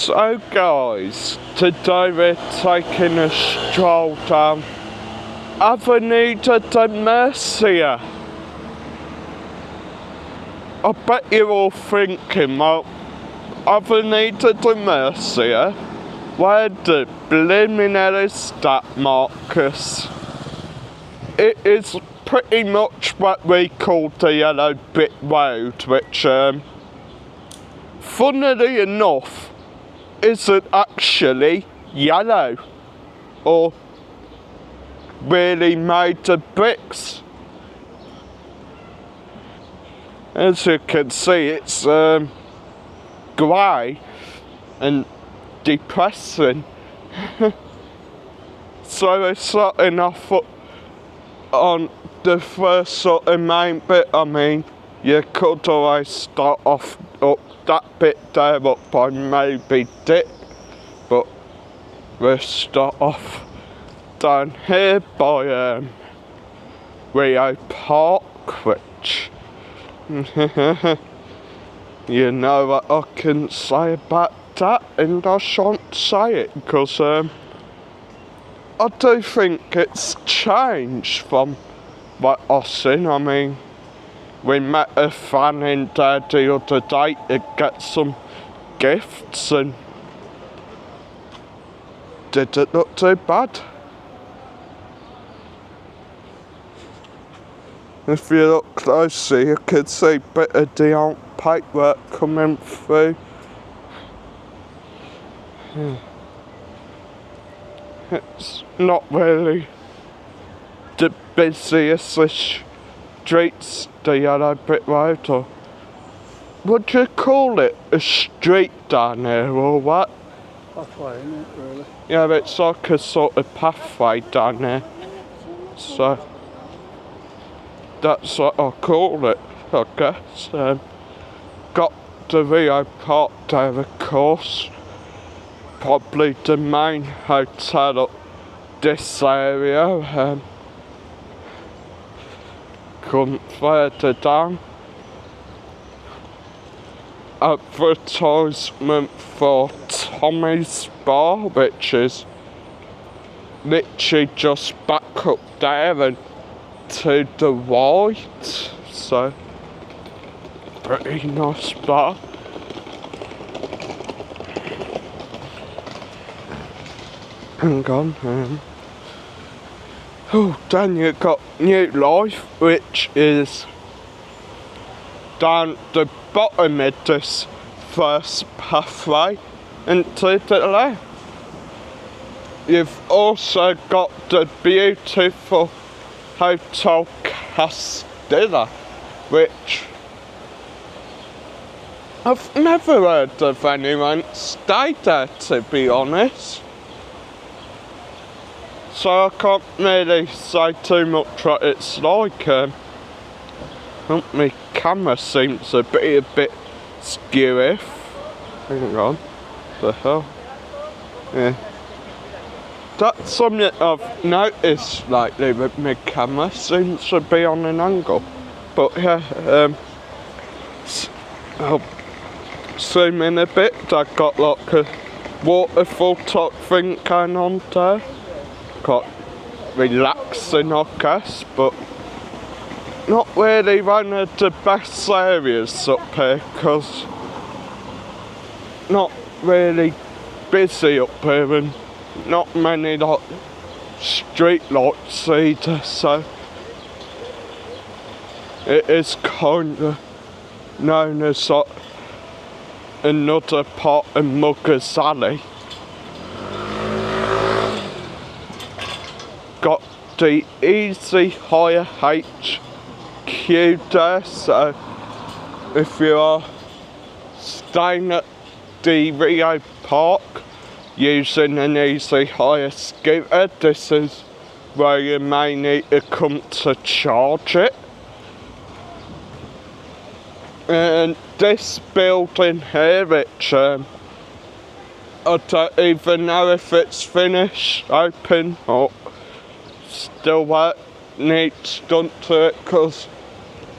So guys, today we're taking a stroll down Avenida de Murcia. I bet you're all thinking, well, Avenida de Murcia? Where the blimmin' hell is that, Marcus? It is pretty much what we call the Yellow Brick Road, which, funnily enough, isn't actually yellow or really made of bricks. As you can see, it's grey and depressing. So we're starting off on the first sort of main bit. I mean, you could always start off up that bit there up by maybe Dip, but we'll start off down here by Rio Park, which you know what I can say about that, and I shan't say it because I do think it's changed from what I've seen. I mean, we met a fan in there the other day to get some gifts and didn't look too bad. If you look closely, you can see a bit of the old paintwork coming through. It's not really the busiest streets, the Yellow Brick Road, or would you call it a street down here or what? Pathway, isn't it, really? Yeah, it's like a sort of pathway down there, so that's what I call it, I guess. Got the Rio Park there, of course, probably the main hotel up this area. Come further down, advertisement for Tommy's Bar, which is literally just back up there and to the right, so pretty nice bar. Hang on, oh, then you got New Life, which is down the bottom of this first pathway and to the left. You've also got the beautiful Hotel Castilla, which I've never heard of anyone stay there, to be honest. So I can't really say too much what it's like. My camera seems to be a bit skewy. Hang on, the hell? Yeah. That's something I've noticed lately with my camera, seems to be on an angle. But yeah, I'll zoom in a bit. I've got like a waterfall type thing going on there. Quite relaxing, I guess, but not really one of the best areas up here because not really busy up here and not many like street lights either, so it is kind of known as like another part of Muggers Alley. Got the Easy Hire HQ there, so if you are staying at the Rio Park using an Easy Hire scooter, this is where you may need to come to charge it. And this building here, which I don't even know if it's finished, open, or still work needs done to it, because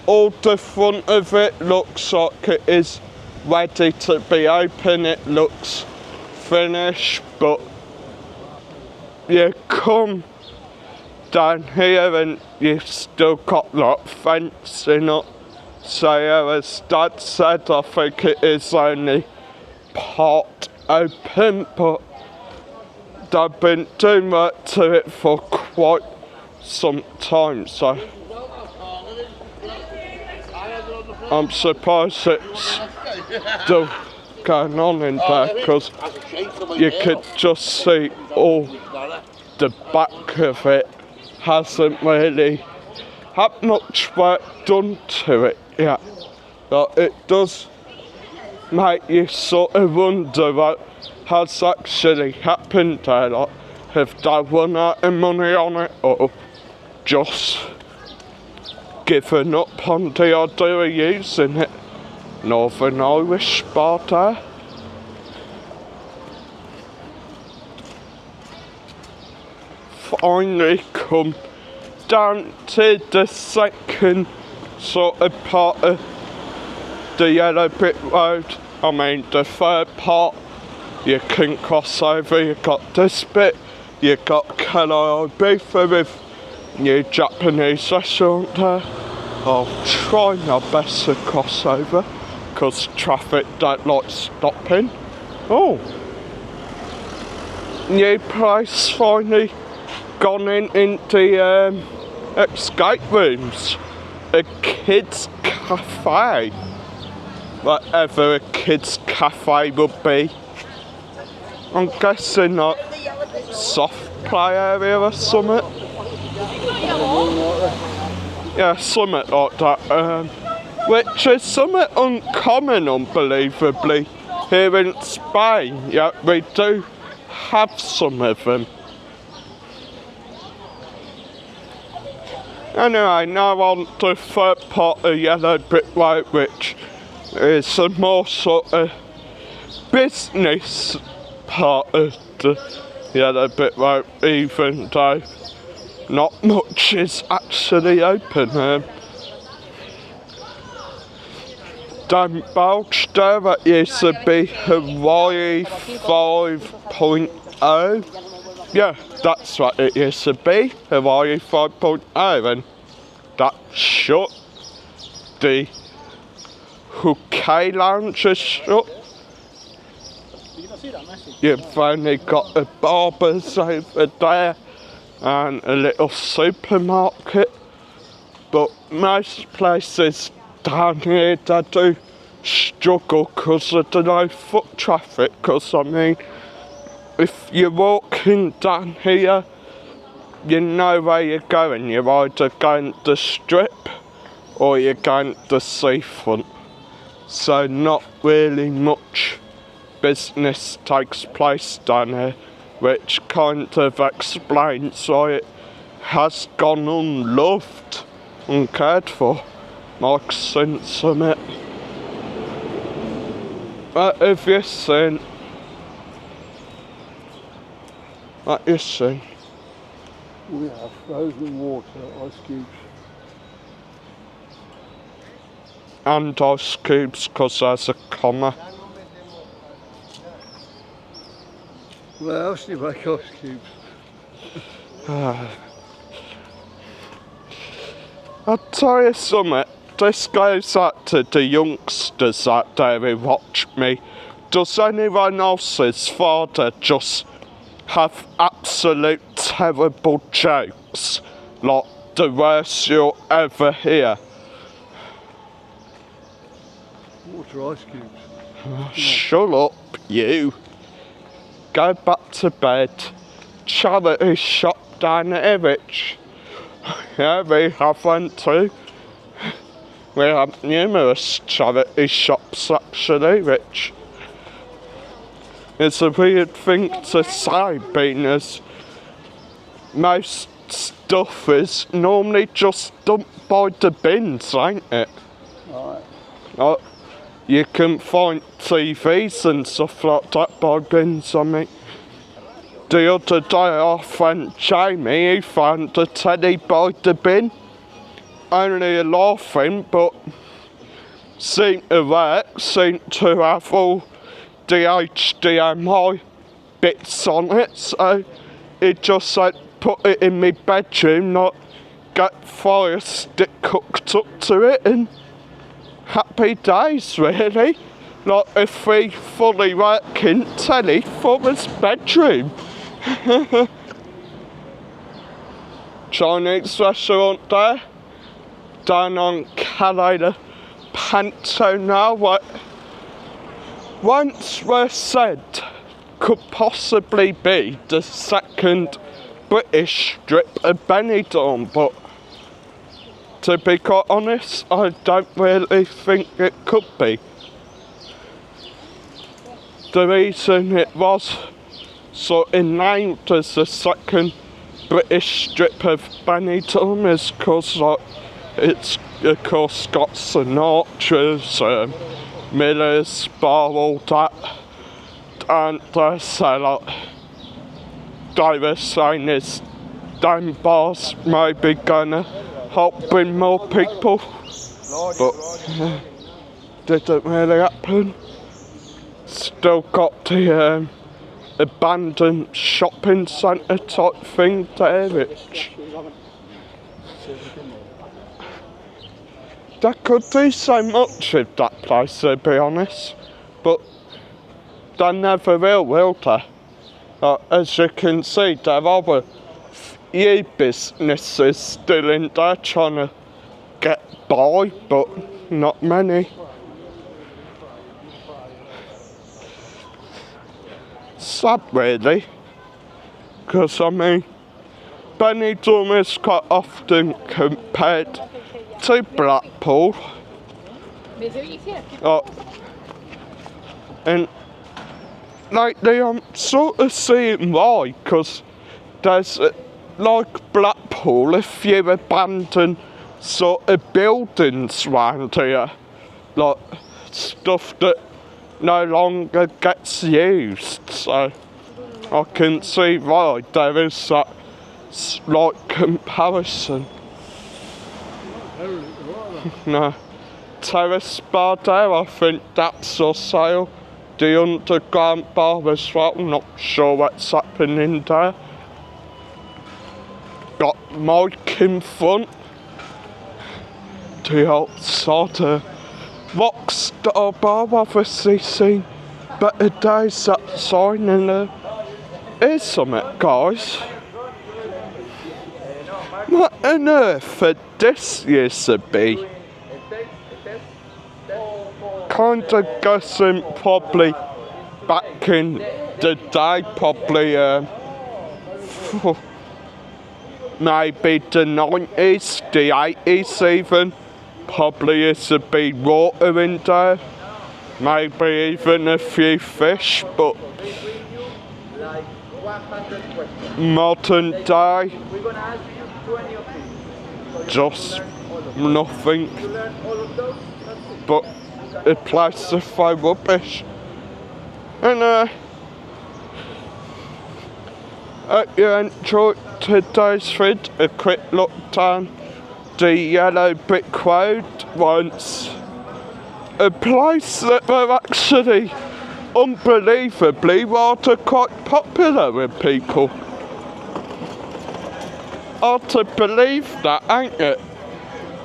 all the front of it looks like it is ready to be open. It looks finished, but you come down here and you've still got like fencing up. So as Dad said, I think it is only part open, but they've been doing work to it for quite some time, so I'm surprised it's still going on in there, because you could just see all the back of it hasn't really had much work done to it yet. But it does make you sort of wonder what has actually happened there. Like, have they run out of money on it, or just given up on the idea of using it? Northern Irish bar there. Finally come down to the second sort of part of the yellow brick road. I mean the third part. You can cross over, you got this bit, you got Kalai Ibiza with new Japanese restaurant there. I'll try my best to cross over, because traffic don't like stopping. Oh, new place finally gone in the escape rooms. A kids cafe, whatever a kids cafe would be. I'm guessing like soft play area or something. Yeah, something like that. Which is something uncommon, unbelievably, here in Spain. Yeah, we do have some of them. Anyway, now on the third part of Yellow Brick Road, which is a more sort of business part of the Yellow Brick Road, even though not much is actually open. Down Bulge there, that used to be Hawaii 5.0. Yeah, that's what it used to be, Hawaii 5.0, and that shut. The Hookah Lounge is shut. You've only got the barbers over there and a little supermarket, but most places down here they do struggle because of the low foot traffic. Because I mean, if you're walking down here, you know where you're going. You're either going to the strip or you're going to the seafront. So not really much business takes place down here, which kind of explains why it has gone unloved, uncared for, like since a minute. What have you seen? What you seen? We have frozen water, ice cubes. And ice cubes, because there's a comma. Where else do you make ice cubes? I'll tell you something, this goes out to the youngsters out there who watch me. Does anyone else's father just have absolute terrible jokes, like the worst you'll ever hear? Water ice cubes. Shut up, you. Go back to bed. Charity shop down at Rich. Yeah, we have one too. We have numerous charity shops actually, Rich. It's a weird thing to say, being as most stuff is normally just dumped by the bins, ain't it? Right. Like, you can find TVs and stuff like that by bins. I mean, the other day our friend Jamie, he found a teddy by the bin. Only a laughing, but seemed to work, seemed to have all the HDMI bits on it, so he just like put it in my bedroom, like get fire stick cooked up to it, and happy days really. Like a free fully working telly for his bedroom. Chinese restaurant there, down on Calais Panto now, what once were said could possibly be the second British strip of Benidorm, but to be quite honest, I don't really think it could be. The reason it was sort of named as the second British strip of Benidorm is because like, it's of course got Sinatra's, Miller's bar, all that, and they say like they were saying is them bars maybe gonna help bring more people, but didn't really happen. Still got the abandoned shopping centre type thing there, which they could do so much with that place, to be honest, but they never will they? As you can see, there are a few businesses still in there trying to get by, but not many. Sad really, because I mean, Benidorm is quite often compared to Blackpool, and lately I'm sort of seeing why, because there's like Blackpool a few abandoned sort of buildings around here, like stuff that no longer gets used, so I can see why there is that slight comparison. No, Terrace Bar there, I think that's for sale. The Underground Bar as well, not sure what's happening there. Got Mike in front. The outside Rockstar Bar, obviously seen better days, that sign, and here's something, guys. What on earth would this used to be? Kinda guessing probably back in the day, probably maybe the 90s, the 80s even. Probably used to be water in there, maybe even a few fish, but modern day, just nothing but a place to throw rubbish. And hope you enjoyed today's vid, a quick look down the yellow brick road, once a place that were actually unbelievably rather quite popular with people. Hard to believe that, ain't it?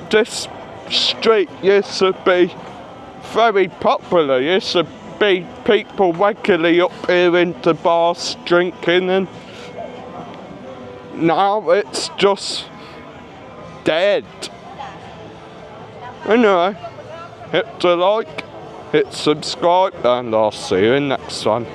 This street used to be very popular, used to be people regularly up here into bars drinking, and now it's just dead. Anyway, hit the like, hit subscribe, and I'll see you in the next one.